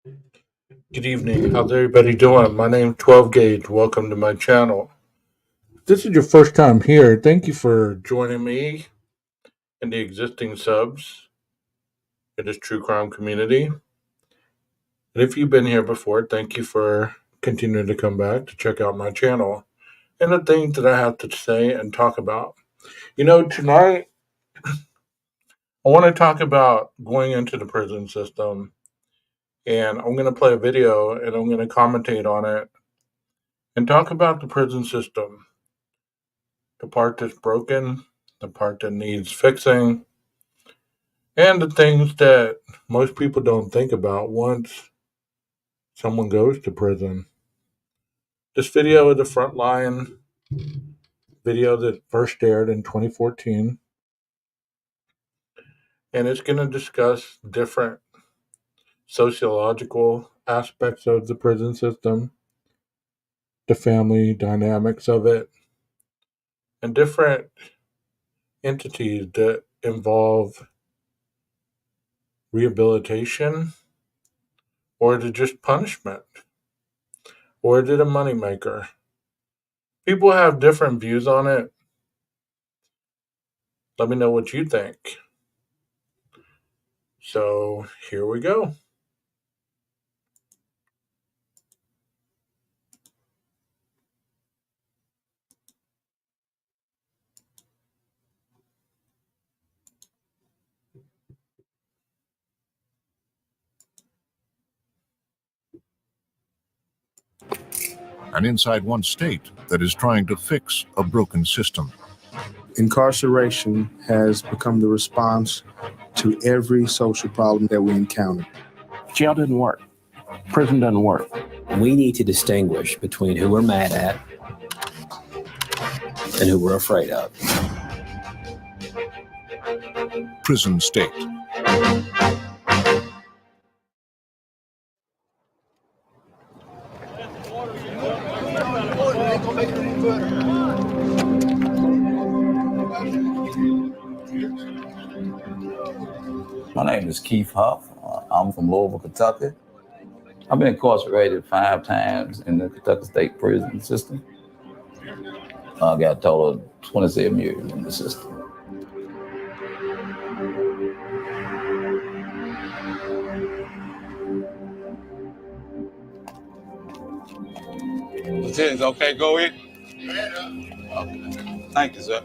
Good evening. How's everybody doing? My name's 12 Gauge. Welcome to my channel. If this is your first time here, thank you for joining me and the existing subs in this true crime community. And if you've been here before, thank you for continuing to come back to check out my channel and the things that I have to say and talk about. Tonight I want to talk about going into the prison system, and I'm going to play a video and I'm going to commentate on it and talk about the prison system, the part that's broken, the part that needs fixing, and the things that most people don't think about once someone goes to prison. This video is a frontline video that first aired in 2014, and it's going to discuss different sociological aspects of the prison system, the family dynamics of it, and different entities that involve rehabilitation, or is it just punishment, or is it a moneymaker? People have different views on it. Let me know what you think. So here we go. And inside one state that is trying to fix a broken system. Incarceration has become the response to every social problem that we encounter. Jail doesn't work. Prison doesn't work. We need to distinguish between who we're mad at and who we're afraid of. Prison state. My name is Keith Huff. I'm from Louisville, Kentucky. I've been incarcerated 5 times in the Kentucky State Prison System. I got a total of 27 years in the system. Lieutenant, okay, go in? Okay. Thank you, sir.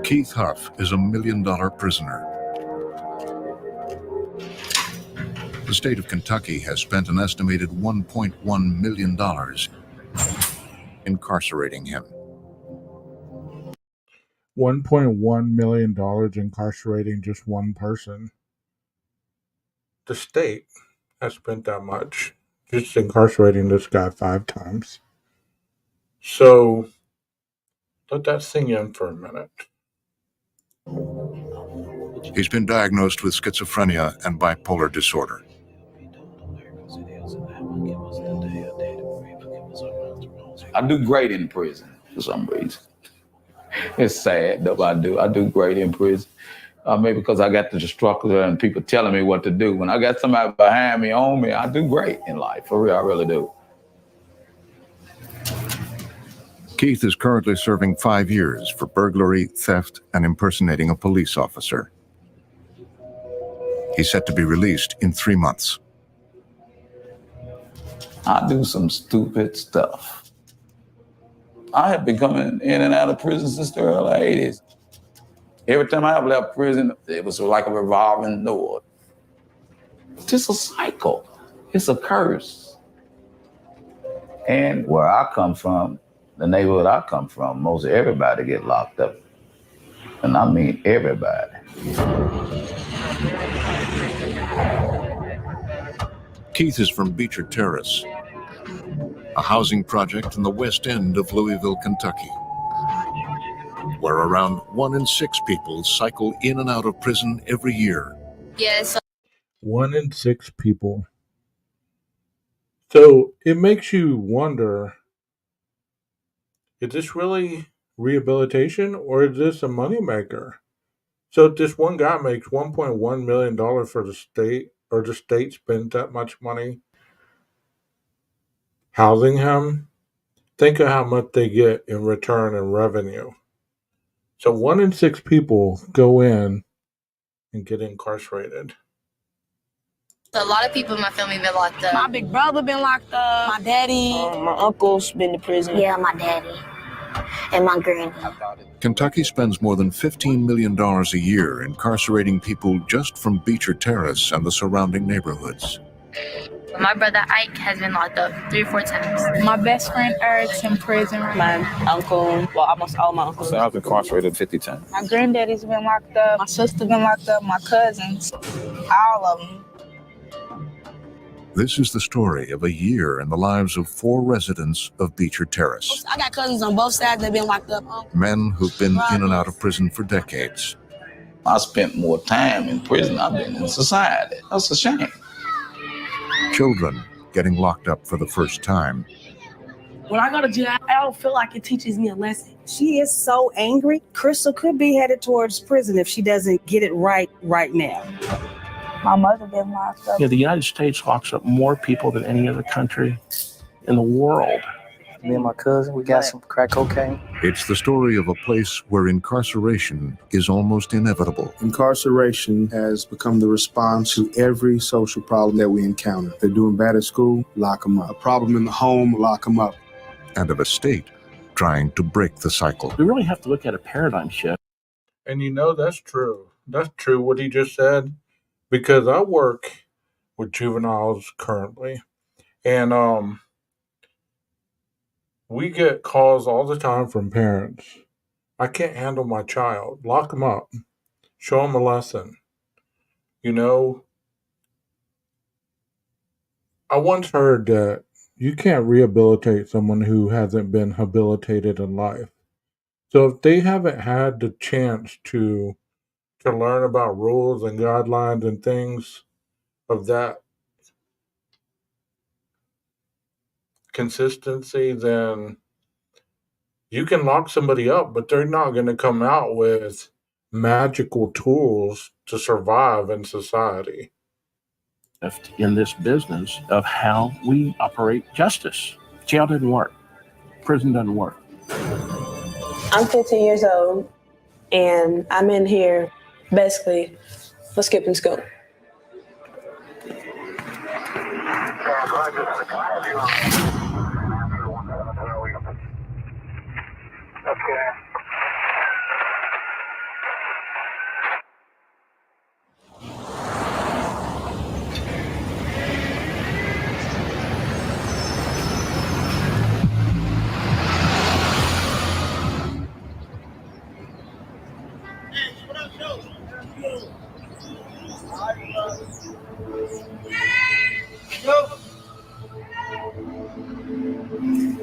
Keith Huff is a $1 million prisoner. The state of Kentucky has spent an estimated $1.1 million incarcerating him. $1.1 million incarcerating just one person. The state has spent that much just incarcerating this guy 5 times. So let that sink in for a minute. He's been diagnosed with schizophrenia and bipolar disorder. I do great in prison for some reason. It's sad, though. I do great in prison. Maybe because I got the structure and people telling me what to do. When I got somebody behind me, on me, I do great in life. For real, I really do. Keith is currently serving 5 years for burglary, theft, and impersonating a police officer. He's set to be released in 3 months. I do some stupid stuff. I have been coming in and out of prison since the early 80s. Every time I have left prison, it was like a revolving door. It's just a cycle. It's a curse. And where I come from, the neighborhood I come from, most everybody get locked up. And I mean everybody. Keith is from Beecher Terrace, a housing project in the west end of Louisville, Kentucky, where around 1 in 6 people cycle in and out of prison every year. Yes. 1 in 6 people. So it makes you wonder, is this really rehabilitation or is this a moneymaker? So if this one guy makes $1.1 million for the state or the state spends that much money housing him, think of how much they get in return in revenue. So 1 in 6 people go in and get incarcerated. A lot of people in my family been locked up. My big brother been locked up. My daddy. My uncle's been to prison. Yeah, my daddy and my granny. Kentucky spends more than $15 million a year incarcerating people just from Beecher Terrace and the surrounding neighborhoods. My brother Ike has been locked up 3 or 4 times. My best friend Eric's in prison. My uncle, well, almost all my uncles. So I've been incarcerated 50 times. My granddaddy's been locked up. My sister been locked up. My cousins, all of them. This is the story of a year in the lives of 4 residents of Beecher Terrace. I got cousins on both sides that been locked up. Men who've been in and out of prison for decades. I spent more time in prison than I've been in society. That's a shame. Children getting locked up for the first time. When I go to jail, I don't feel like it teaches me a lesson. She is so angry. Crystal could be headed towards prison if she doesn't get it right now. My mother been locked up. Yeah, the United States locks up more people than any other country in the world. Me and my cousin, we got some crack cocaine. It's the story of a place where incarceration is almost inevitable. Incarceration has become the response to every social problem that we encounter. They're doing bad at school, lock them up. A problem in the home, lock them up. And of a state trying to break the cycle. We really have to look at a paradigm shift. And that's true. That's true what he just said. Because I work with juveniles currently. And we get calls all the time from parents. I can't handle my child. Lock them up. Show them a lesson. I once heard that you can't rehabilitate someone who hasn't been habilitated in life. So if they haven't had the chance to learn about rules and guidelines and things of that consistency, then you can lock somebody up, but they're not going to come out with magical tools to survive in society. In this business of how we operate justice. Jail doesn't work. Prison doesn't work. I'm 15 years old, and I'm in here basically for skipping school.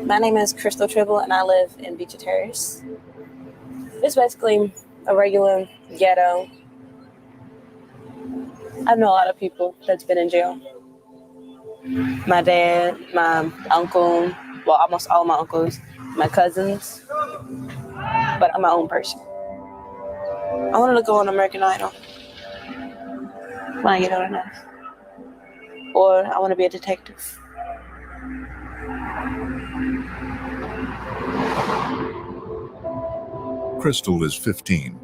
My name is Crystal Tribble, and I live in Beecher Terrace. It's basically a regular ghetto. I know a lot of people that's been in jail. My dad, my uncle, well, almost all my uncles, my cousins, but I'm my own person. I wanted to go on American Idol when I get old enough. Or I want to be a detective. Crystal is 15.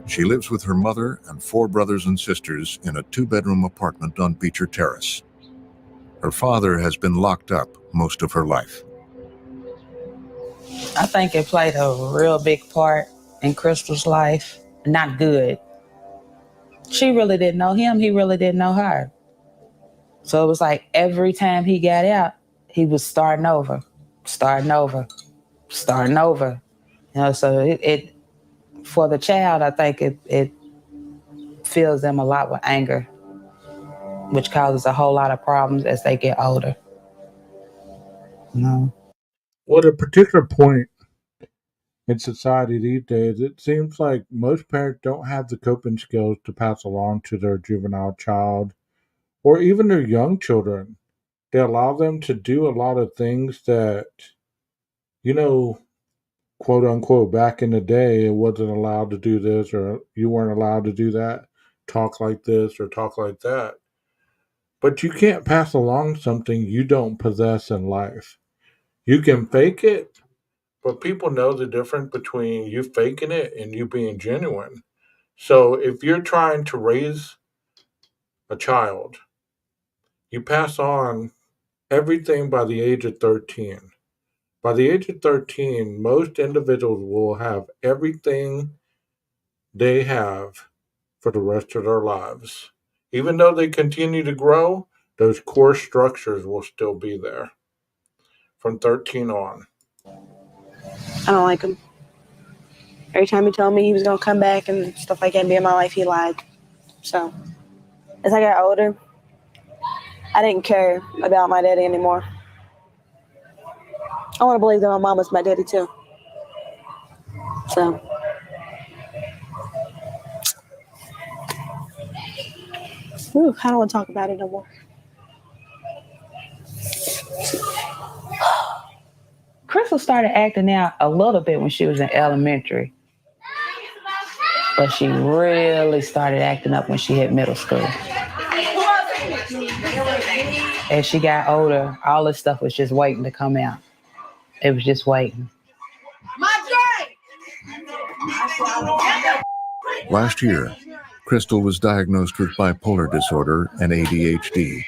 She lives with her mother and 4 brothers and sisters in a 2-bedroom apartment on Beecher Terrace. Her father has been locked up most of her life. I think it played a real big part in Crystal's life. Not good. She really didn't know him. He really didn't know her. So it was like every time he got out, he was starting over. So it for the child, I think it fills them a lot with anger, which causes a whole lot of problems as they get older. Well, at a particular point in society these days, it seems like most parents don't have the coping skills to pass along to their juvenile child or even their young children. They allow them to do a lot of things that, quote unquote, back in the day, it wasn't allowed to do this or you weren't allowed to do that. talk like this or talk like that. But you can't pass along something you don't possess in life. You can fake it, but people know the difference between you faking it and you being genuine. So if you're trying to raise a child, you pass on everything by the age of 13. By the age of 13, most individuals will have everything they have for the rest of their lives. Even though they continue to grow, those core structures will still be there from 13 on. I don't like him. Every time he told me he was gonna come back and stuff like that and be in my life, he lied. So as I got older, I didn't care about my daddy anymore. I want to believe that my mom was my daddy too. So I don't want to talk about it no more. Crystal started acting out a little bit when she was in elementary, but she really started acting up when she hit middle school. As she got older, all this stuff was just waiting to come out. It was just waiting. Last year, Crystal was diagnosed with bipolar disorder and ADHD.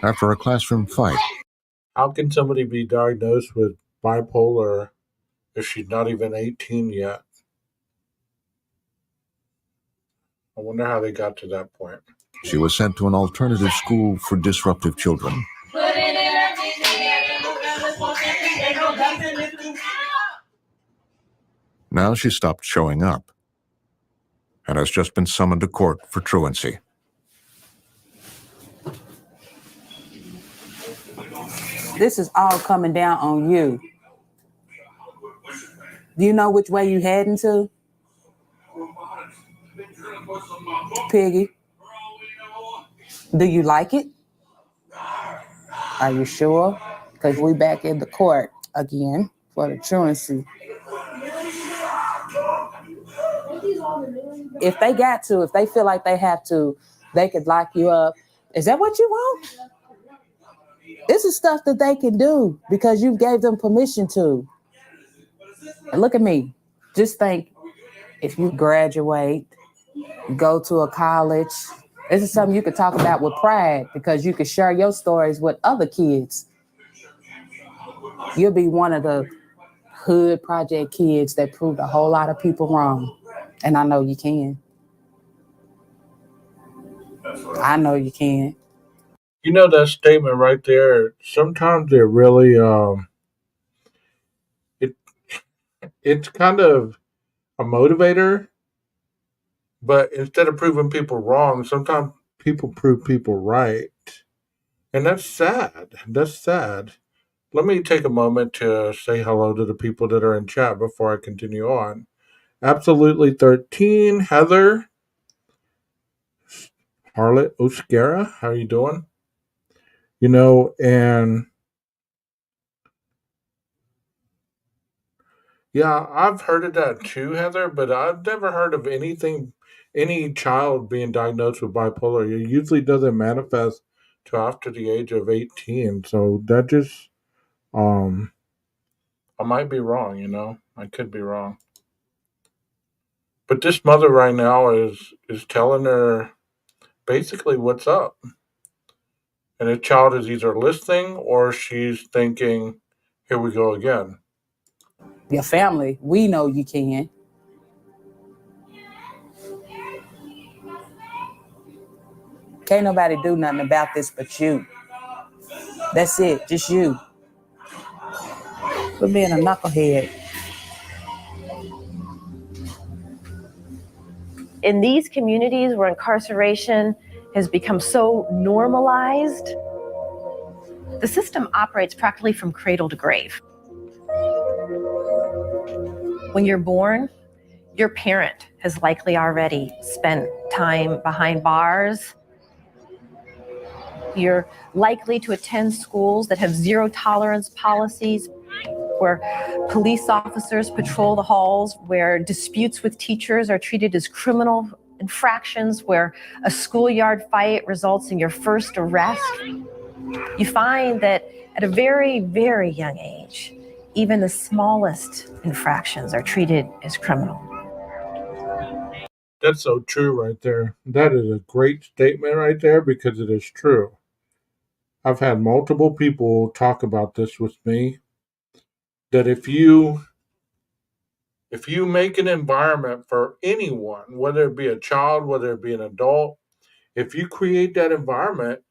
After a classroom fight, How can somebody be diagnosed with bipolar if she's not even 18 yet? I wonder how they got to that point. she was sent to an alternative school for disruptive children. Now she stopped showing up and has just been summoned to court for truancy. This is all coming down on you. Do you know which way you heading to? Piggy? Do you like it? Are you sure? Because we back in the court again for the truancy. If they got to, if they feel like they have to, they could lock you up. Is that what you want? This is stuff that they can do because you gave them permission to. And look at me. Just think, if you graduate, go to a college, this is something you could talk about with pride because you could share your stories with other kids. You'll be one of the hood project kids that proved a whole lot of people wrong. And I know you can. I know you can. You know that statement right there. Sometimes it really it it's kind of a motivator, but instead of proving people wrong, sometimes people prove people right, and that's sad. That's sad. Let me take a moment to say hello to the people that are in chat before I continue on. Absolutely 13, Heather, Harlot Oscara, how are you doing? And yeah, I've heard of that too, Heather, but I've never heard of any child being diagnosed with bipolar. It usually doesn't manifest till after the age of 18. So that just, um, I might be wrong. I could be wrong. But this mother right now is telling her basically what's up. And the child is either listening or she's thinking, here we go again. Your family, we know you can. Can't nobody do nothing about this but you. That's it, just you. For being a knucklehead. In these communities where incarceration has become so normalized, the system operates practically from cradle to grave. When you're born, your parent has likely already spent time behind bars. You're likely to attend schools that have zero tolerance policies. where police officers patrol the halls, where disputes with teachers are treated as criminal infractions, where a schoolyard fight results in your first arrest. You find that at a very, very young age, even the smallest infractions are treated as criminal. That's so true right there. That is a great statement right there because it is true. I've had multiple people talk about this with me that if you make an environment for anyone, whether it be a child, whether it be an adult, if you create that environment,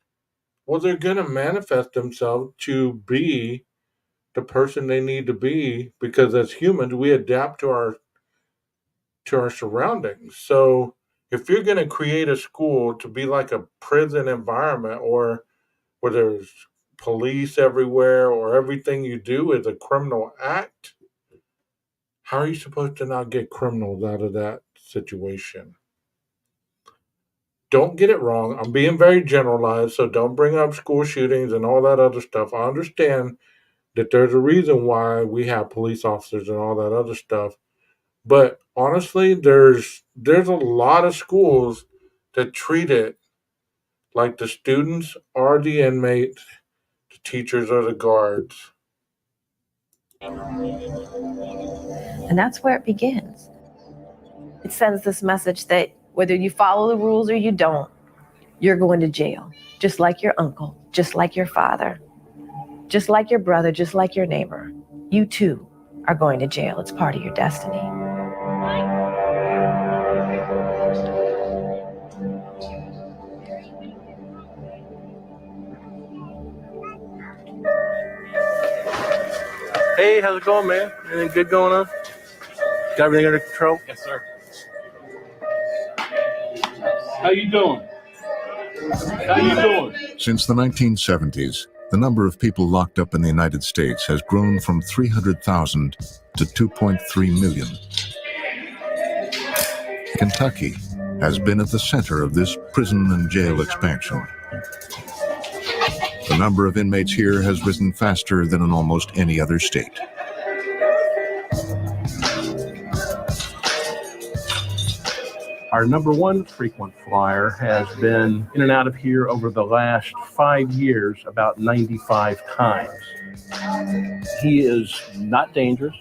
well, they're going to manifest themselves to be the person they need to be because as humans, we adapt to our surroundings. So if you're going to create a school to be like a prison environment or where there's police everywhere or everything you do is a criminal act, how are you supposed to not get criminals out of that situation? Don't get it wrong. I'm being very generalized, so don't bring up school shootings and all that other stuff. I understand that there's a reason why we have police officers and all that other stuff. But honestly, there's a lot of schools that treat it like the students are the inmates, the teachers are the guards. And that's where it begins. It sends this message that whether you follow the rules or you don't, you're going to jail, just like your uncle, just like your father, just like your brother, just like your neighbor. You too are going to jail. It's part of your destiny. Hey, how's it going, man? Anything good going on? Got everything under control? Yes, sir. How you doing? How you doing? Since the 1970s, the number of people locked up in the United States has grown from 300,000 to 2.3 million. Kentucky has been at the center of this prison and jail expansion. The number of inmates here has risen faster than in almost any other state. Our number one frequent flyer has been in and out of here over the last 5 years about 95 times. He is not dangerous,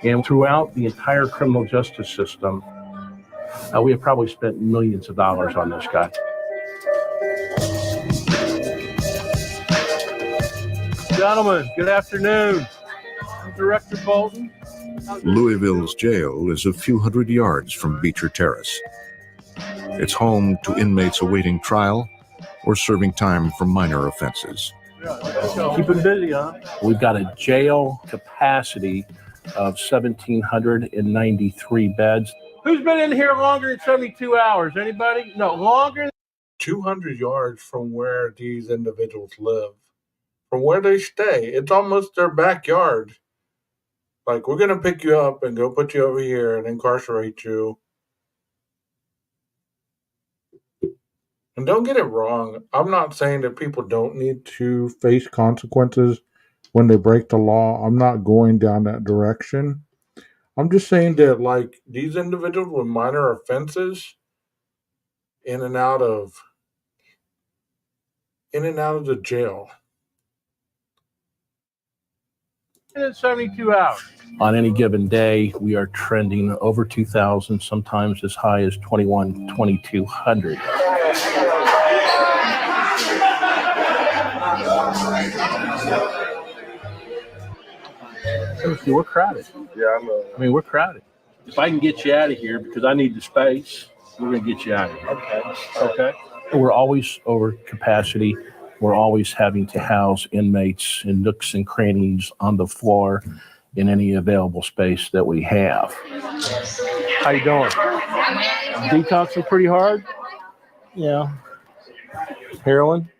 and throughout the entire criminal justice system, we have probably spent millions of dollars on this guy. Gentlemen, good afternoon. I'm Director Bolton. Louisville's jail is a few hundred yards from Beecher Terrace. It's home to inmates awaiting trial or serving time for minor offenses. Keep it busy, huh? We've got a jail capacity of 1,793 beds. Who's been in here longer than 72 hours? Anybody? No, longer? 200 yards from where these individuals live, from where they stay. It's almost their backyard. Like, we're going to pick you up and go put you over here and incarcerate you. And don't get it wrong. I'm not saying that people don't need to face consequences when they break the law. I'm not going down that direction. I'm just saying that, like, these individuals with minor offenses in and out of the jail. In 72 hours. On any given day, we are trending over 2,000, sometimes as high as 2,200. We're crowded. Yeah, we're crowded. if I can get you out of here because I need the space, we're going to get you out of here. Okay. We're always over capacity. We're always having to house inmates in nooks and crannies on the floor in any available space that we have. How you doing? Detoxing pretty hard? Yeah. Heroin?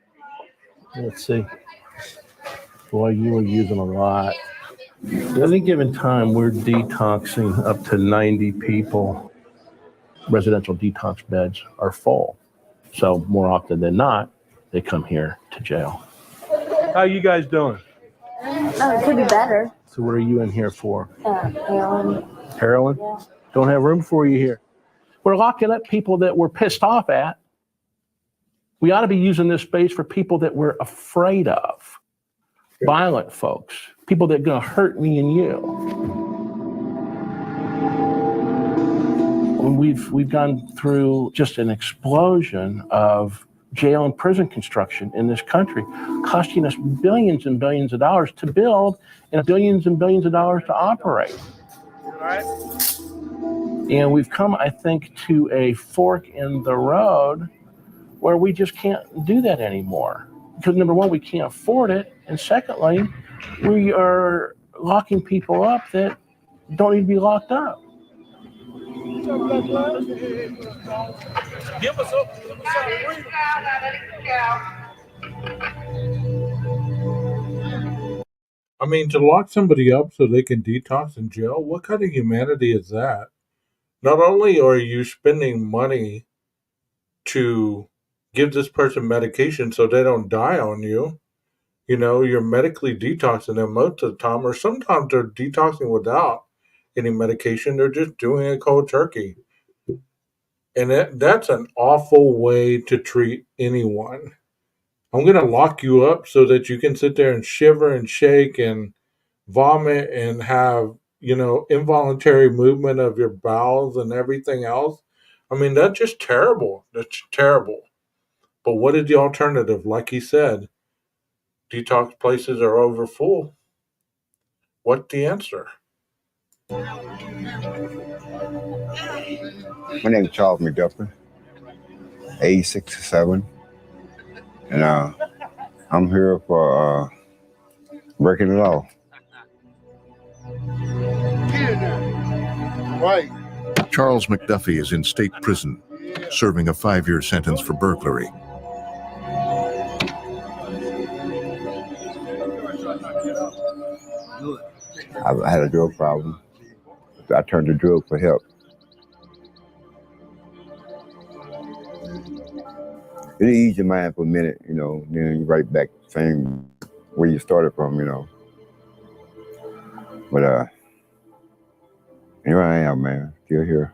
Let's see. Boy, you were using a lot. At any given time, we're detoxing up to 90 people. Residential detox beds are full. So more often than not, they come here to jail. How you guys doing? Oh, it could be better. So what are you in here for? Heroin. Heroin? Yeah. Don't have room for you here. We're locking up people that we're pissed off at. We ought to be using this space for people that we're afraid of. Violent folks, people that are going to hurt me and you. We've gone through just an explosion of jail and prison construction in this country, costing us billions and billions of dollars to build and billions of dollars to operate. And we've come, I think, to a fork in the road where we just can't do that anymore. Because number one, we can't afford it. And secondly, we are locking people up that don't need to be locked up. Give us up. I mean, to lock somebody up so they can detox in jail, what kind of humanity is that? Not only are you spending money to give this person medication so they don't die on you, you're medically detoxing them most of the time, or sometimes they're detoxing without any medication. They're just doing it cold turkey. And that's an awful way to treat anyone. I'm going to lock you up so that you can sit there and shiver and shake and vomit and have, involuntary movement of your bowels and everything else. I mean, that's just terrible. That's terrible. But what is the alternative? Like he said, detox places are over full. What's the answer? My name is Charles McDuffie, age 67, and I'm here for breaking the law. Right. Charles McDuffie is in state prison, serving a 5-year sentence for burglary. I had a drug problem. I turned to drugs for help. It eased your mind for a minute, then you're right back same where you started from, But here I am, man, still here.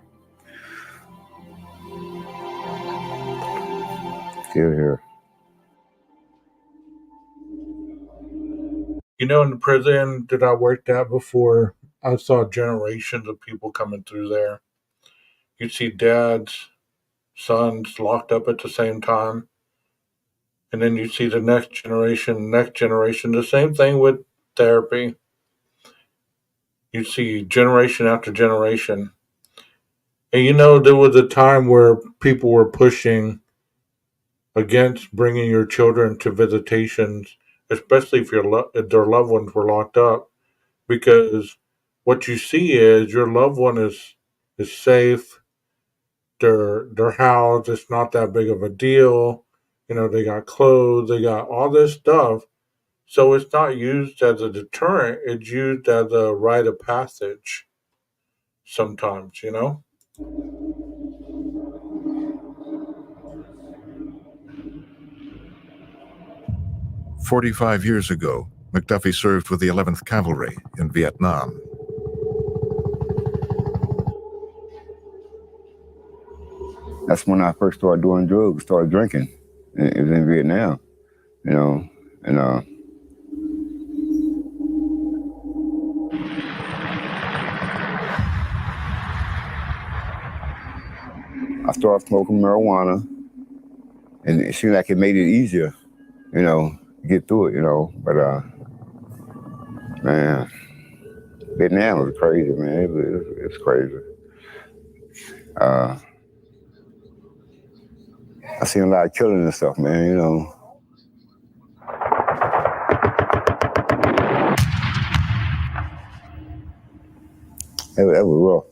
Still here. In the prison that I worked at before, I saw generations of people coming through there. You'd see dads, sons locked up at the same time. And then you see the next generation. The same thing with therapy. You see generation after generation. And there was a time where people were pushing against bringing your children to visitations, especially if their loved ones were locked up, because what you see is your loved one is safe. They're housed. It's not that big of a deal. They got clothes. They got all this stuff. So it's not used as a deterrent. It's used as a rite of passage. Sometimes, 45 years ago, McDuffie served with the 11th Cavalry in Vietnam. That's when I first started doing drugs, started drinking. It was in Vietnam, and I started smoking marijuana, and it seemed like it made it easier, to get through it, but man, Vietnam was crazy, man. It's crazy. I seen a lot of killing and stuff, man, That was rough.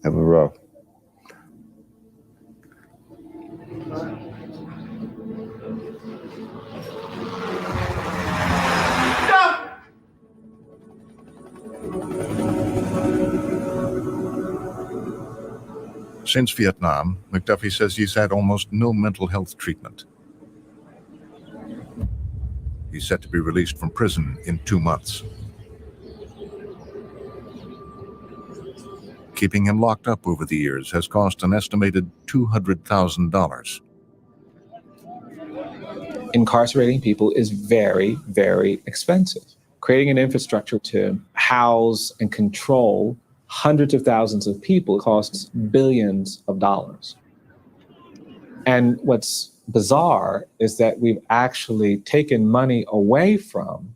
That was rough. Since Vietnam, McDuffie says he's had almost no mental health treatment. He's set to be released from prison in 2 months. Keeping him locked up over the years has cost an estimated $200,000. Incarcerating people is very, very expensive. Creating an infrastructure to house and control hundreds of thousands of people costs billions of dollars. And what's bizarre is that we've actually taken money away from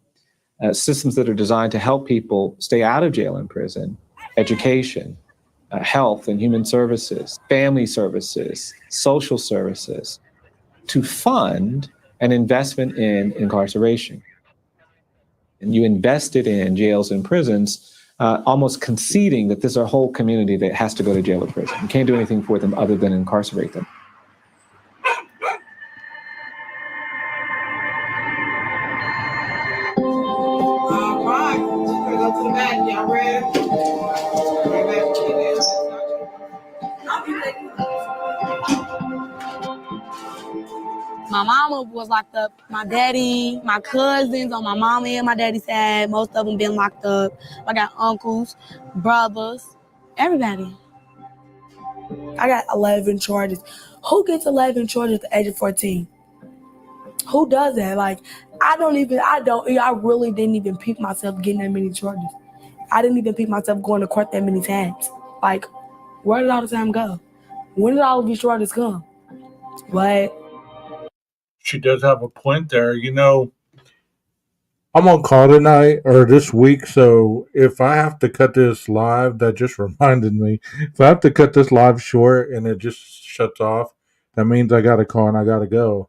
systems that are designed to help people stay out of jail and prison, education, health and human services, family services, social services, to fund an investment in incarceration. And you invested in jails and prisons, almost conceding that there's a whole community that has to go to jail or prison. You can't do anything for them other than incarcerate them. All right, we're gonna go to the back. Y'all ready? My mama was locked up. My daddy, my cousins on my mama and my daddy's side, most of them been locked up. I got uncles, brothers, everybody. I got 11 charges. Who gets 11 charges at the age of 14? Who does that? Like, I really didn't even peep myself getting that many charges. I didn't even peep myself going to court that many times. Like, where did all the time go? When did all of these charges come? What? She does have a point there. I'm on call tonight or this week, so if I have to cut this live, that just reminded me. If I have to cut this live short and it just shuts off, that means I got to call and I got to go.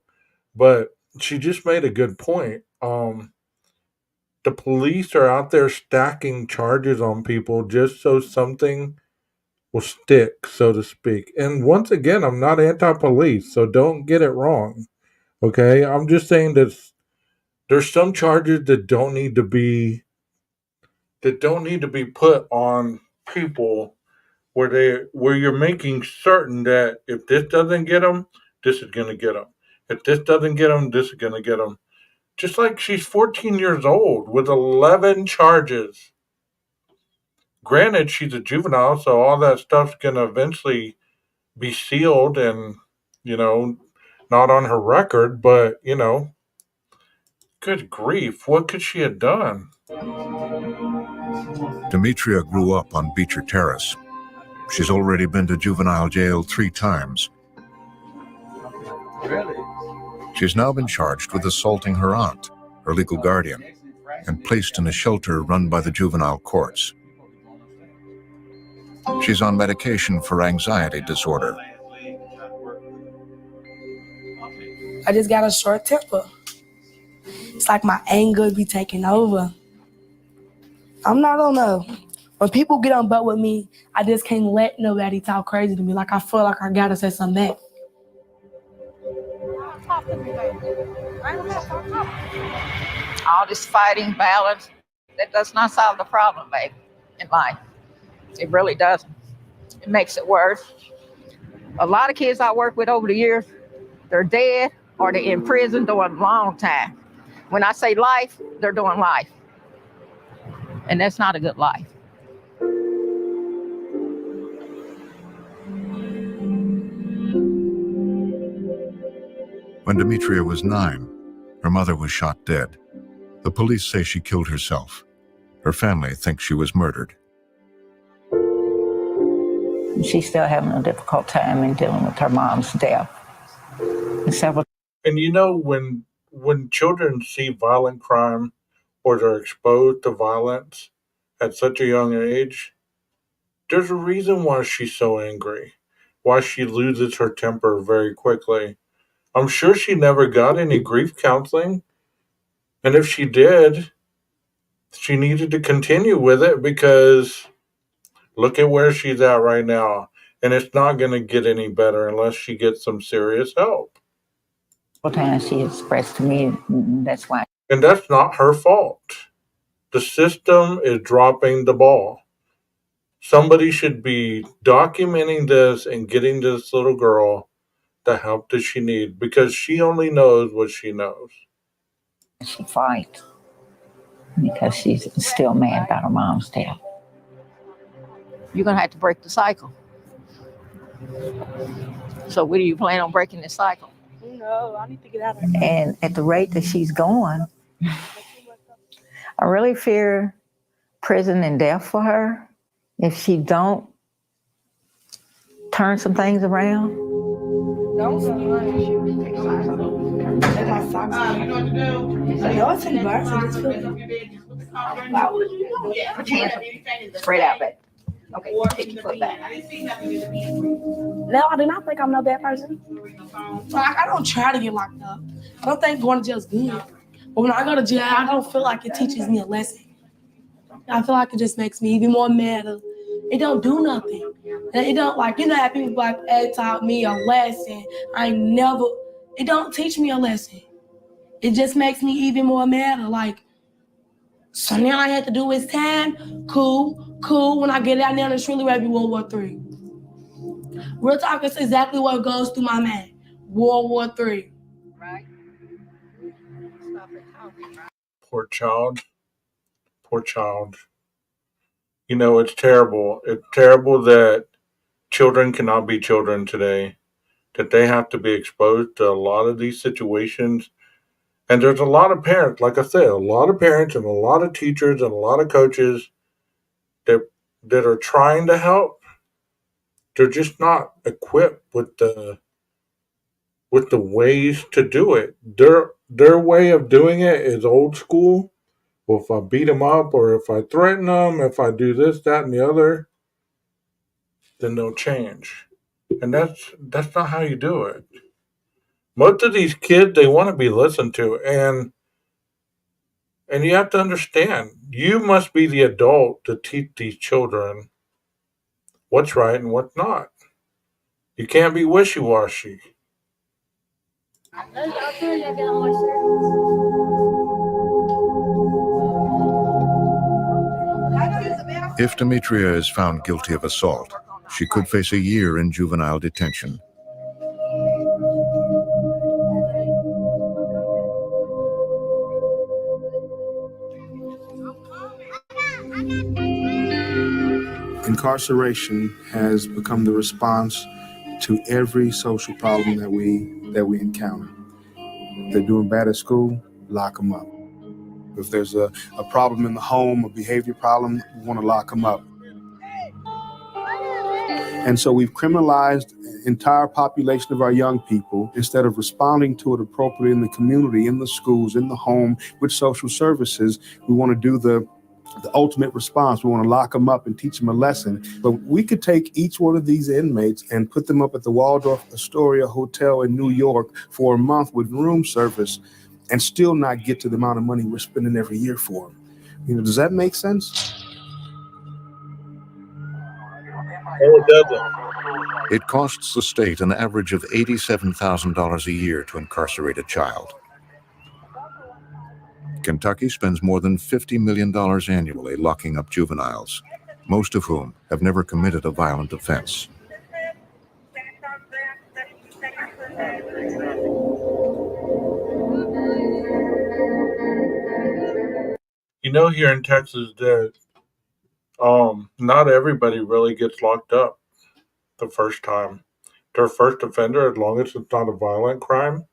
But she just made a good point. The police are out there stacking charges on people just so something will stick, so to speak. And once again, I'm not anti-police, so don't get it wrong. Okay, I'm just saying that there's some charges that don't need to be put on people where you're making certain that if this doesn't get them, this is going to get them. If this doesn't get them, this is going to get them. Just like she's 14 years old with 11 charges. Granted, she's a juvenile, so all that stuff's going to eventually be sealed and, you know, not on her record, but, good grief, what could she have done? Demetria grew up on Beecher Terrace. She's already been to juvenile jail 3 times. She's now been charged with assaulting her aunt, her legal guardian, and placed in a shelter run by the juvenile courts. She's on medication for anxiety disorder. I just got a short temper. It's like my anger be taking over. I don't know. When people get on butt with me, I just can't let nobody talk crazy to me. Like, I feel like I gotta say something back. All this fighting, violence, that does not solve the problem, babe, in life. It really doesn't. It makes it worse. A lot of kids I work with over the years, they're dead or they're in prison doing a long time. When I say life, they're doing life. And that's not a good life. When Demetria was 9, her mother was shot dead. The police say she killed herself. Her family thinks she was murdered. She's still having a difficult time in dealing with her mom's death. And when children see violent crime or they're exposed to violence at such a young age, there's a reason why she's so angry, why she loses her temper very quickly. I'm sure she never got any grief counseling, and if she did, she needed to continue with it because look at where she's at right now, and it's not going to get any better unless she gets some serious help. Times she expressed to me, that's why. And that's not her fault. The system is dropping the ball. Somebody should be documenting this and getting this little girl the help that she needs because she only knows what she knows. She fights because she's still mad about her mom's death. you're going to have to break the cycle. So when do you plan on breaking this cycle? No, I need to get out of here. And at the rate that she's going, I really fear prison and death for her if she don't turn some things around. Don't take my socks off. You know what to do? I know it's embarrassing. Just Put your hands up. Spread out, babe. Okay, take your foot back. No, I do not think I'm no bad person. Like, I don't try to get locked up. I don't think going to jail is good. But when I go to jail, I don't feel like it teaches me a lesson. I feel like it just makes me even more mad. It don't do nothing. It don't, like, you know how people like, it taught me a lesson. It don't teach me a lesson. It just makes me even more mad. Like, so now I have to do his time. Cool. When I get out there, it's really ready to be World War III. Real talk is exactly what goes through my mind. World War III. Right. Poor child. Poor child. You know, it's terrible. It's terrible that children cannot be children today, that they have to be exposed to a lot of these situations. And there's a lot of parents, like I said, a lot of parents and a lot of teachers and a lot of coaches that are trying to help. They're just not equipped with the ways to do it. Their way of doing it is old school. Well, if I beat them up or if I threaten them, if I do this, that, and the other, then they'll change. And that's not how you do it. Most of these kids, they want to be listened to, and you have to understand, you must be the adult to teach these children what's right and what's not. You can't be wishy washy. If Demetria is found guilty of assault, she could face a year in juvenile detention. Incarceration has become the response to every social problem that we encounter. If they're doing bad at school, lock them up. If there's a problem in the home, a behavior problem, we want to lock them up. And so we've criminalized the entire population of our young people instead of responding to it appropriately in the community, in the schools, in the home, with social services. We want to do the ultimate response. We want to lock them up and teach them a lesson. But we could take each one of these inmates and put them up at the Waldorf Astoria Hotel in New York for a month with room service and still not get to the amount of money we're spending every year for them. You know, does that make sense? No, it doesn't. It costs the state an average of $87,000 a year to incarcerate a child. Kentucky spends more than $50 million annually locking up juveniles, most of whom have never committed a violent offense. You know, here in Texas, that not everybody really gets locked up the first time. Their first offender, as long as it's not a violent crime,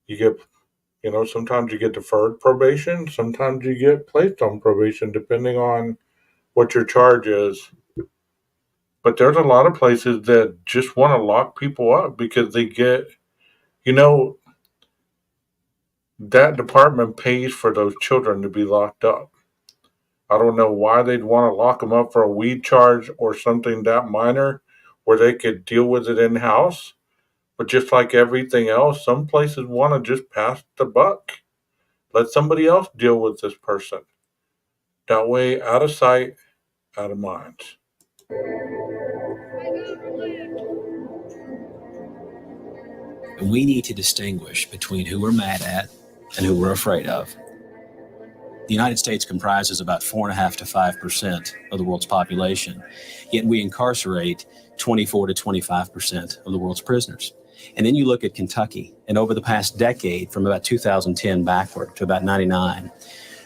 you get, sometimes you get deferred probation, sometimes you get placed on probation, depending on what your charge is. But there's a lot of places that just want to lock people up because they get, you know, that department pays for those children to be locked up. I don't know why they'd want to lock them up for a weed charge or something that minor where they could deal with it in house. But just like everything else, some places want to just pass the buck. Let somebody else deal with this person. That way, out of sight, out of mind. We need to distinguish between who we're mad at and who we're afraid of. The United States comprises about 4.5% to 5% of the world's population, yet we incarcerate 24 to 25% of the world's prisoners. And then you look at Kentucky, and over the past decade, from about 2010 backward to about 99,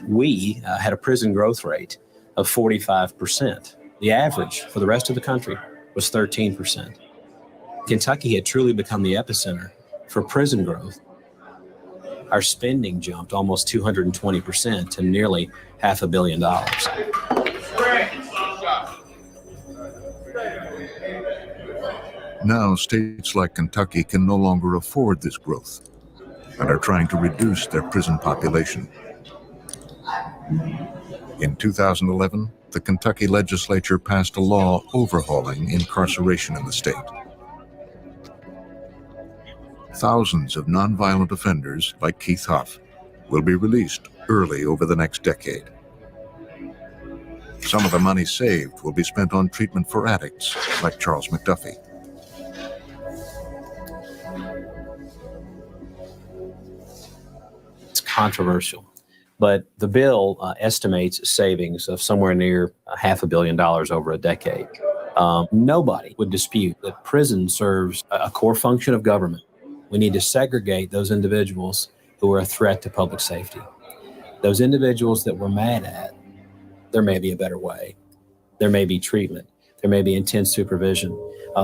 we had a prison growth rate of 45%. The average for the rest of the country was 13%. Kentucky had truly become the epicenter for prison growth. Our spending jumped almost 220% to nearly $500 million. Now, states like Kentucky can no longer afford this growth and are trying to reduce their prison population. In 2011, the Kentucky legislature passed a law overhauling incarceration in the state. Thousands of nonviolent offenders, like Keith Huff, will be released early over the next decade. Some of the money saved will be spent on treatment for addicts, like Charles McDuffie. It's controversial, but the bill estimates savings of somewhere near $500 million over a decade. Nobody would dispute that prison serves a core function of government. We need to segregate those individuals who are a threat to public safety. Those individuals that we're mad at, there may be a better way. There may be treatment. There may be intense supervision.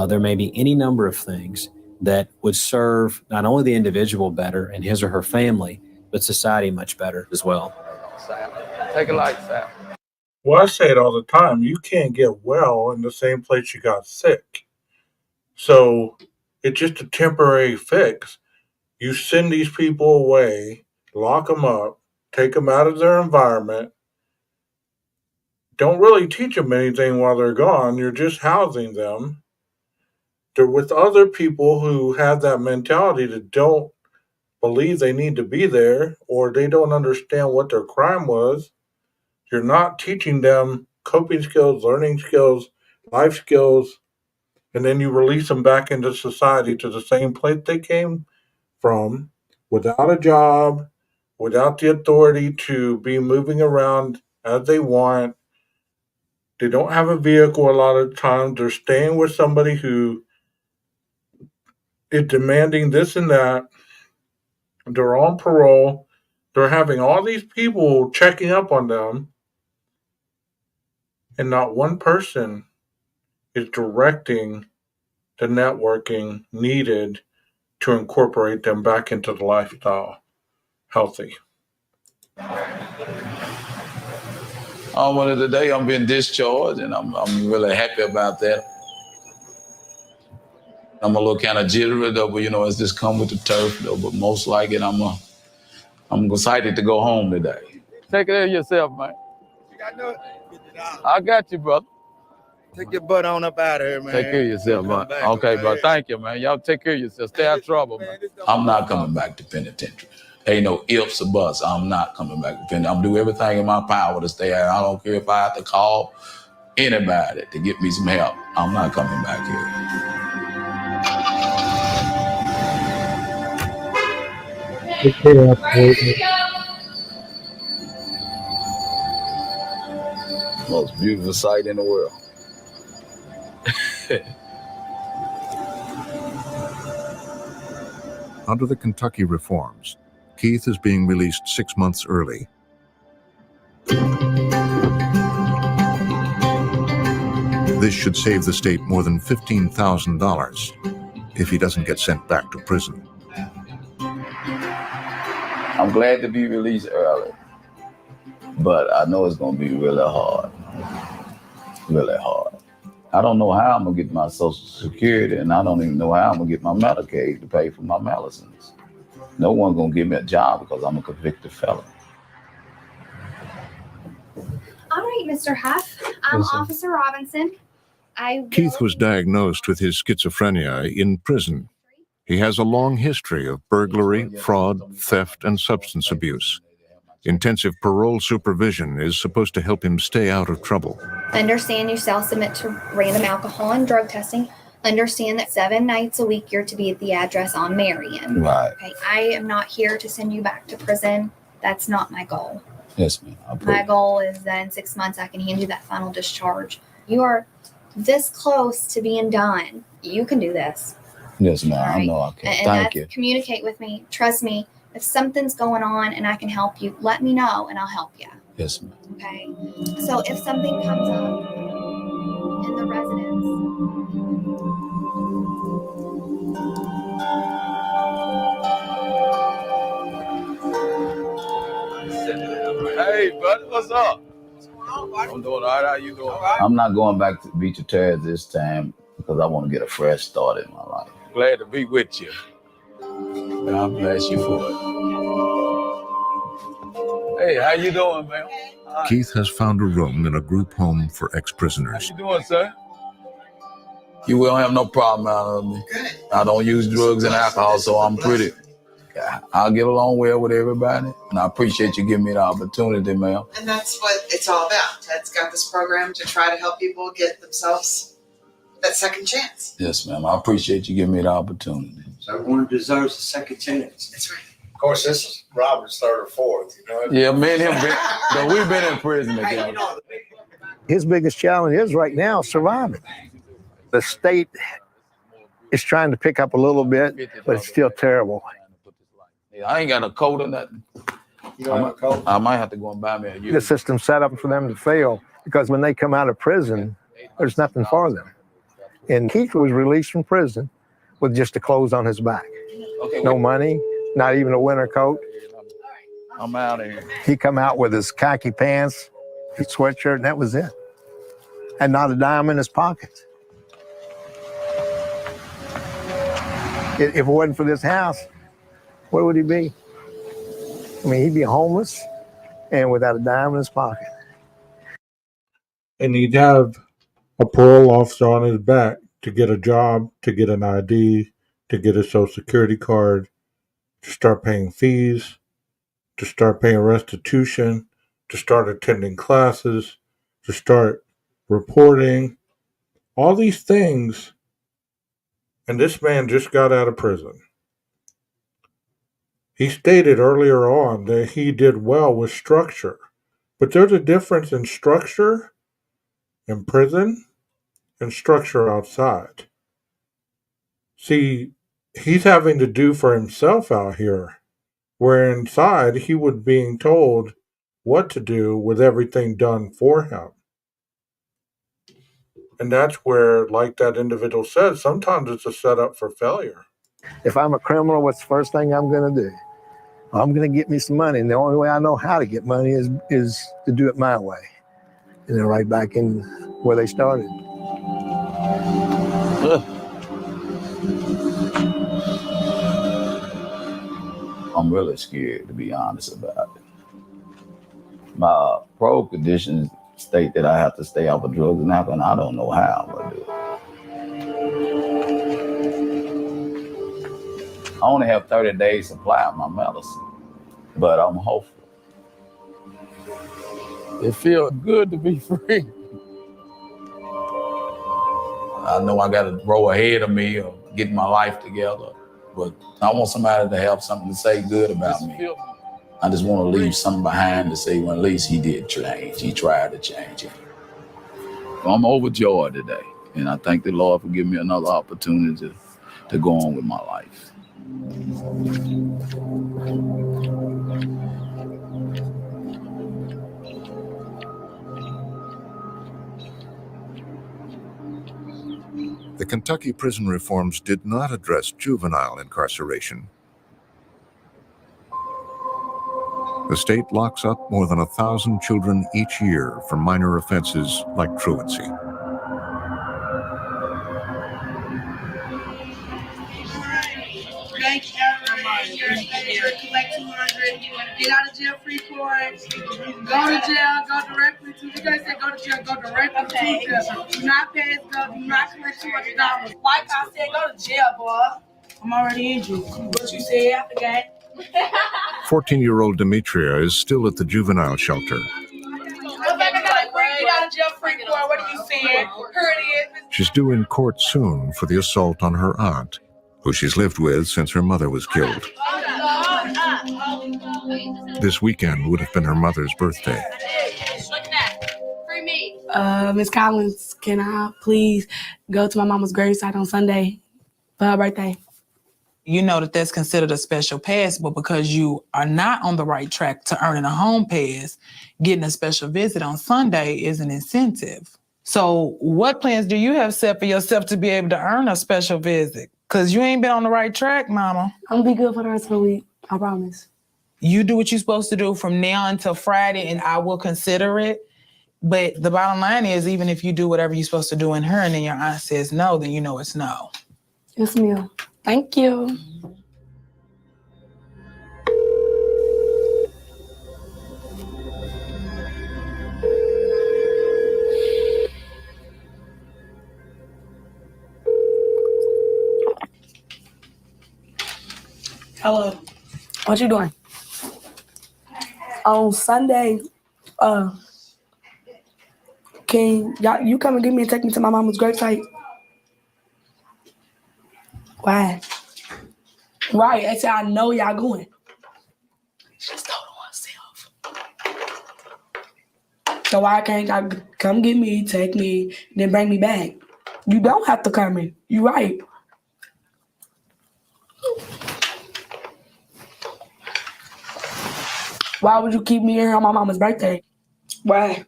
There may be any number of things that would serve not only the individual better and his or her family, but society much better as well. Take a light, Sam. Well, I say it all the time. You can't get well in the same place you got sick. So it's just a temporary fix. You send these people away, lock them up, take them out of their environment. Don't really teach them anything while they're gone. You're just housing them. They're with other people who have that mentality that don't believe they need to be there or they don't understand what their crime was. You're not teaching them coping skills, learning skills, life skills, and then you release them back into society to the same place they came from without a job, without the authority to be moving around as they want. They don't have a vehicle a lot of times. They're staying with somebody who is demanding this and that. They're on parole. They're having all these people checking up on them, and not one person is directing the networking needed to incorporate them back into the lifestyle healthy. Well, today I'm being discharged, and I'm really happy about that. I'm a little kind of jittery, though, but it's just come with the turf, though. But most like it, I'm excited to go home today. Take care of yourself, man. I got you, brother. Take your butt on up out of here, man. Take care of yourself, man. Okay, bro. Thank you, man. Y'all take care of yourself. Stay out of trouble, man. I'm not coming back to penitentiary. Ain't no ifs or buts. I'm not coming back to penitentiary. I'm doing everything in my power to stay out. I don't care if I have to call anybody to get me some help. I'm not coming back here. Most beautiful sight in the world. Under the Kentucky reforms, Keith is being released 6 months early. This should save the state more than $15,000 if he doesn't get sent back to prison. I'm glad to be released early, but I know it's going to be really hard. Really hard. I don't know how I'm going to get my Social Security, and I don't even know how I'm going to get my Medicaid to pay for my medicines. No one's going to give me a job because I'm a convicted felon. All right, Mr. Huff. I'm Officer Robinson. Keith was diagnosed with his schizophrenia in prison. He has a long history of burglary, fraud, theft, and substance abuse. Intensive parole supervision is supposed to help him stay out of trouble. Understand you shall submit to random alcohol and drug testing. Understand that 7 nights a week you're to be at the address on Marion. Right. Okay, I am not here to send you back to prison. That's not my goal. Yes, ma'am. My goal is that in 6 months I can hand you that final discharge. You are this close to being done. You can do this. Yes, ma'am. Right. I know I can. And Thank you. Communicate with me. Trust me. If something's going on and I can help you, let me know and I'll help you. Yes, ma'am. Okay. So if something comes up. the residents. Hey, buddy, what's up? I'm doing all right. How you doing? I'm not going back to Beecher Terrace this time because I want to get a fresh start in my life. Glad to be with you. God bless you for it. Hey, how you doing, man? Keith has found a room in a group home for ex-prisoners. How you doing, sir? You will have no problem out of me. I don't use drugs and alcohol, so I'm pretty. I'll get along well with everybody, and I appreciate you giving me the opportunity, ma'am. And that's what it's all about. Ted's got this program to try to help people get themselves that second chance. Yes, ma'am. I appreciate you giving me the opportunity. So everyone deserves a second chance. That's right. Of course, this is Robert's third or fourth, you know? Yeah, me and him, but we've been in prison together. His biggest challenge is right now surviving. The state is trying to pick up a little bit, but it's still terrible. I ain't got a coat or nothing. You don't have a coat? I might have to go and buy me a The system's set up for them to fail because when they come out of prison, there's nothing for them. And Keith was released from prison with just the clothes on his back. No money, not even a winter coat. I'm out of here. He come out with his khaki pants, his sweatshirt, and that was it. And not a dime in his pocket. If it wasn't for this house, where would he be? I mean, he'd be homeless and without a dime in his pocket. And he'd have a parole officer on his back to get a job, to get an ID, to get a social security card, to start paying fees, to start paying restitution, to start attending classes, to start reporting, all these things. And this man just got out of prison. He stated earlier on that he did well with structure, but there's a difference in structure in prison and structure outside. See, he's having to do for himself out here, where inside he was being told what to do with everything done for him. And that's where, like that individual said, sometimes it's a setup for failure. If I'm a criminal, what's the first thing I'm going to do? I'm going to get me some money. And the only way I know how to get money is to do it my way. And then right back in where they started. I'm really scared, to be honest about it. My parole conditions state that I have to stay off of drugs and alcohol, and I don't know how I'm going to do it. I only have 30 days supply of my medicine, but I'm hopeful. It feels good to be free. I know I got to grow ahead of me or get my life together, but I want somebody to have something to say good about me. I just want to leave something behind to say, well, at least he did change. He tried to change it. I'm overjoyed today, and I thank the Lord for giving me another opportunity to go on with my life. The Kentucky prison reforms did not address juvenile incarceration. The state locks up more than 1,000 children each year for minor offenses like truancy. Thank you. Collect 200. Get out of jail free card. Go to jail. Go directly to. You guys say go to jail. Go directly to jail. Do not pass go. Do not collect $200. Like I said, go to jail, boy. I'm already in you. What you said after that? 14-year-old Demetria is still at the juvenile shelter. She's due in court soon for the assault on her aunt, who she's lived with since her mother was killed. This weekend would have been her mother's birthday. Miss Collins, can I please go to my mama's gravesite on Sunday for her birthday? You know that that's considered a special pass, but because you are not on the right track to earning a home pass, getting a special visit on Sunday is an incentive. So what plans do you have set for yourself to be able to earn a special visit? Because you ain't been on the right track, Mama. I'm gonna be good for the rest of the week. I promise. You do what you're supposed to do from now until Friday, and I will consider it. But the bottom line is, even if you do whatever you're supposed to do in her and then your aunt says no, then you know it's no. Yes, ma'am. Thank you. Hello. What you doing? On Sunday, can you come and get me and take me to my mama's gravesite? Why? Right, I said I know y'all going. She's told on herself. So why can't y'all come get me, take me, then bring me back? You don't have to come in. You right. Why would you keep me here on my mama's birthday? Why?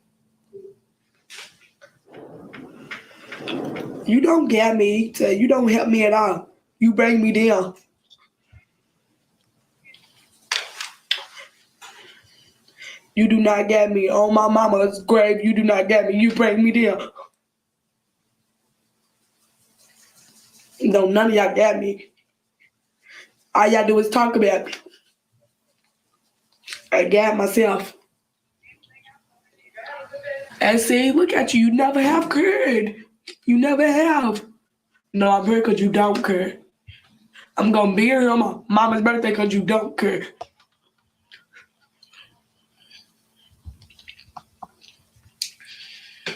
You don't get me. You don't help me at all. You bring me down. You do not get me on my mama's grave. You do not get me. You bring me down. No, none of y'all got me. All y'all do is talk about me. I got myself. And see, look at you. You never have cared. You never have. No, I'm here because you don't care. I'm going to be here on my mama's birthday because you don't care.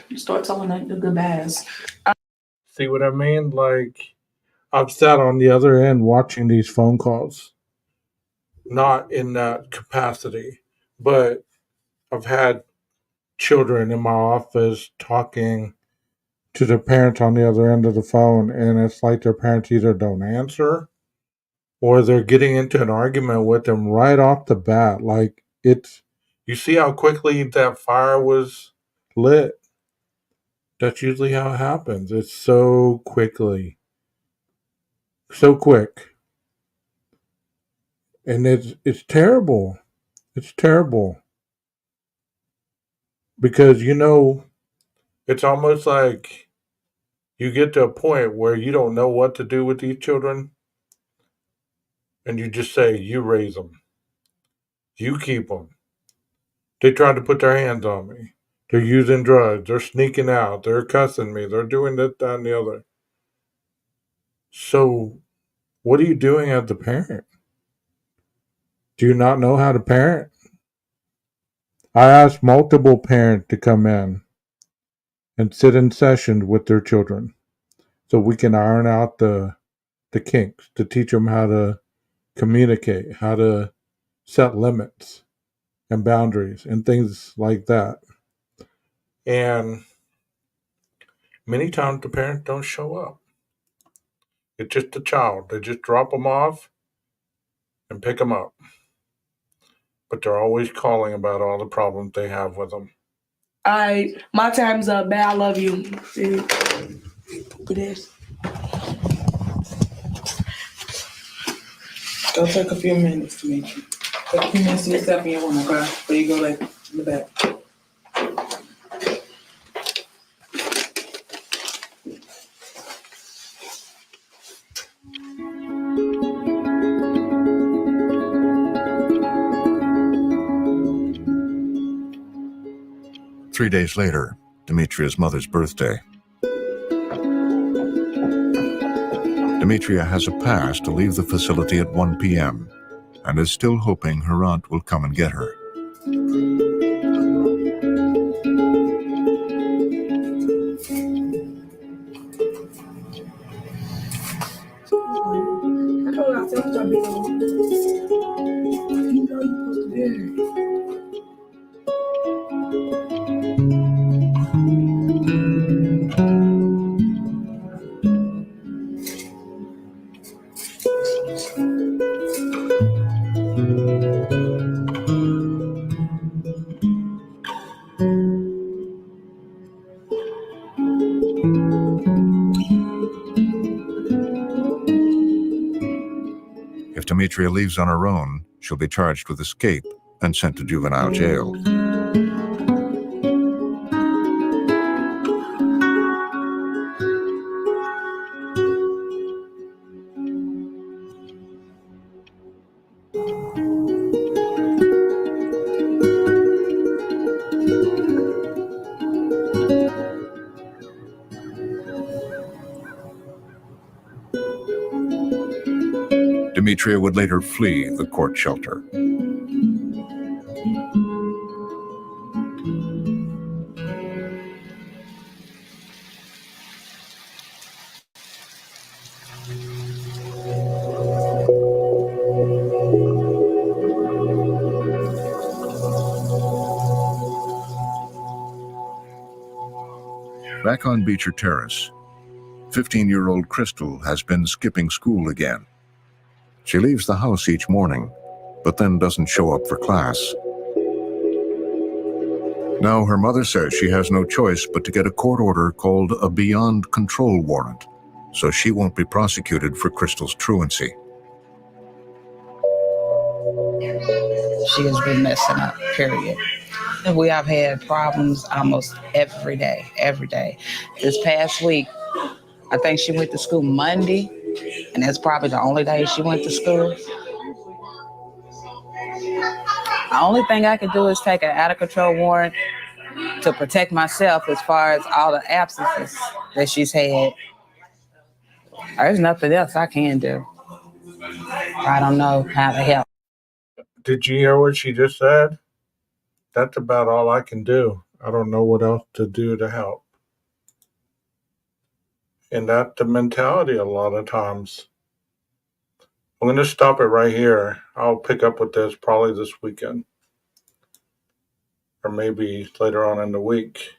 You start telling the goodbyes. See what I mean? Like, I've sat on the other end watching these phone calls, not in that capacity, but I've had children in my office talking to their parents on the other end of the phone, and it's like their parents either don't answer or they're getting into an argument with them right off the bat. Like, you see how quickly that fire was lit? That's usually how it happens. It's so quickly, so quick. And it's terrible. It's terrible. Because it's almost like you get to a point where you don't know what to do with these children, and you just say, you raise them, you keep them. They tried to put their hands on me. They're using drugs. They're sneaking out. They're cussing me. They're doing this, that, and the other. So, what are you doing as a parent? Do you not know how to parent? I asked multiple parents to come in and sit in sessions with their children so we can iron out the kinks, to teach them how to communicate, how to set limits and boundaries and things like that. And many times the parents don't show up. It's just a child. They just drop them off and pick them up. But they're always calling about all the problems they have with them. My time's up, man. I love you. See? Look at this. Go take a few minutes to meet you. Take a few minutes to yourself in your room, okay? Before you go like in the back. Three days later, Demetria's mother's birthday. Demetria has a pass to leave the facility at 1 p.m. and is still hoping her aunt will come and get her. Demetria leaves on her own, she'll be charged with escape and sent to juvenile jail. Demetria would later flee the court shelter. Back on Beecher Terrace, 15-year-old Crystal has been skipping school again. She leaves the house each morning, but then doesn't show up for class. Now her mother says she has no choice but to get a court order called a beyond control warrant, so she won't be prosecuted for Crystal's truancy. She has been messing up, period. We have had problems almost every day, every day. This past week, I think she went to school Monday, and that's probably the only day she went to school. The only thing I could do is take an out-of-control warrant to protect myself as far as all the absences that she's had. There's nothing else I can do. I don't know how to help. Did you hear what she just said? That's about all I can do. I don't know what else to do to help. And that's the mentality a lot of times. I'm going to stop it right here. I'll pick up with this probably this weekend. Or maybe later on in the week.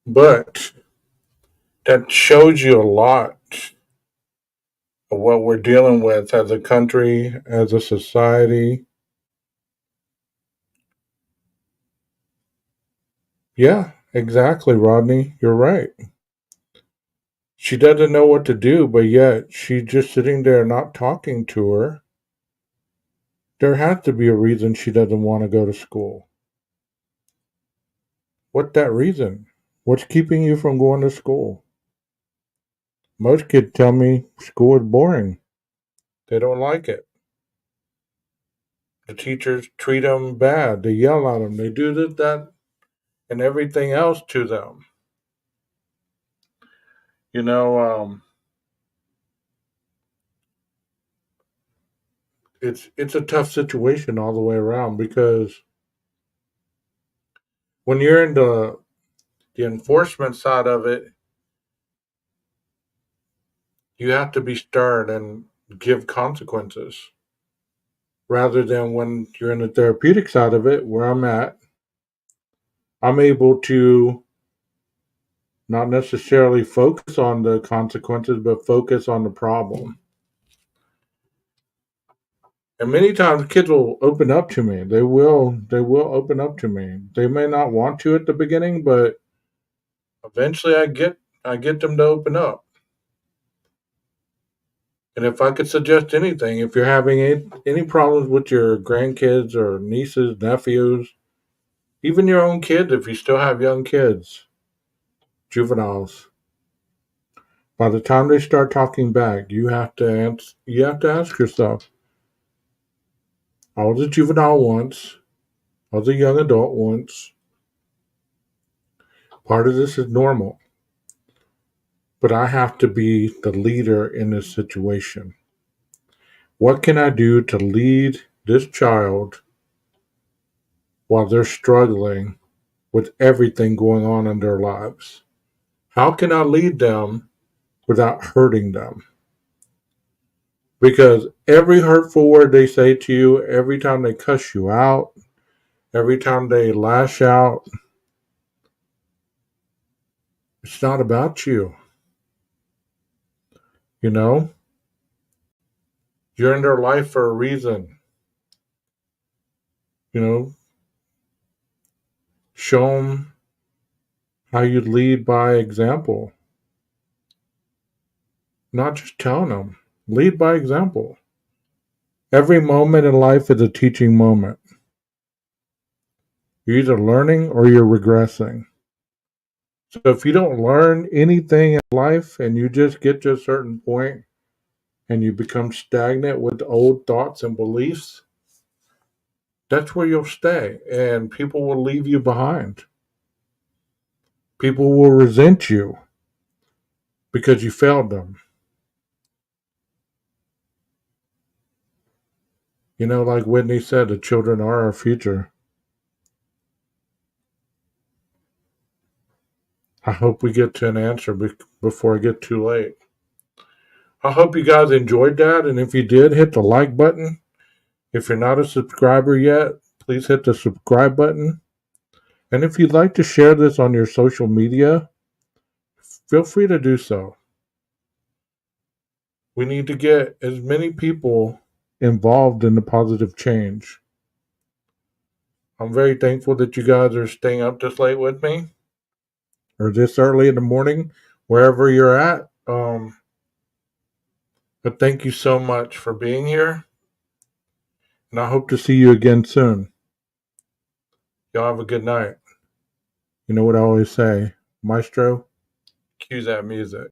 But that shows you a lot of what we're dealing with as a country, as a society. Yeah, exactly, Rodney. You're right. She doesn't know what to do, but yet she's just sitting there not talking to her. There has to be a reason she doesn't want to go to school. What's that reason? What's keeping you from going to school? Most kids tell me school is boring. They don't like it. The teachers treat them bad. They yell at them. They do this, that, and everything else to them. You know, it's a tough situation all the way around because when you're in the enforcement side of it, you have to be stern and give consequences. Rather than when you're in the therapeutic side of it, where I'm at, I'm able to not necessarily focus on the consequences, but focus on the problem. And many times kids will open up to me. They will open up to me. They may not want to at the beginning, but eventually I get them to open up. And if I could suggest anything, if you're having any problems with your grandkids or nieces, nephews, even your own kids, if you still have young kids, juveniles, by the time they start talking back, you have to ask yourself, I was a juvenile once, I was a young adult once. Part of this is normal, but I have to be the leader in this situation. What can I do to lead this child while they're struggling with everything going on in their lives? How can I lead them without hurting them? Because every hurtful word they say to you, every time they cuss you out, every time they lash out, it's not about you. You know, you're in their life for a reason. You know, show them how you lead by example. not just telling them. Lead by example. Every moment in life is a teaching moment. You're either learning or you're regressing. So if you don't learn anything in life and you just get to a certain point and you become stagnant with old thoughts and beliefs, that's where you'll stay. And people will leave you behind. People will resent you because you failed them. You know, like Whitney said, the children are our future. I hope we get to an answer before I get too late. I hope you guys enjoyed that. And if you did, hit the like button. If you're not a subscriber yet, please hit the subscribe button. And if you'd like to share this on your social media, feel free to do so. We need to get as many people involved in the positive change. I'm very thankful that you guys are staying up this late with me or this early in the morning, wherever you're at. But thank you so much for being here. And I hope to see you again soon. Y'all have a good night. You know what I always say, Maestro, cue that music.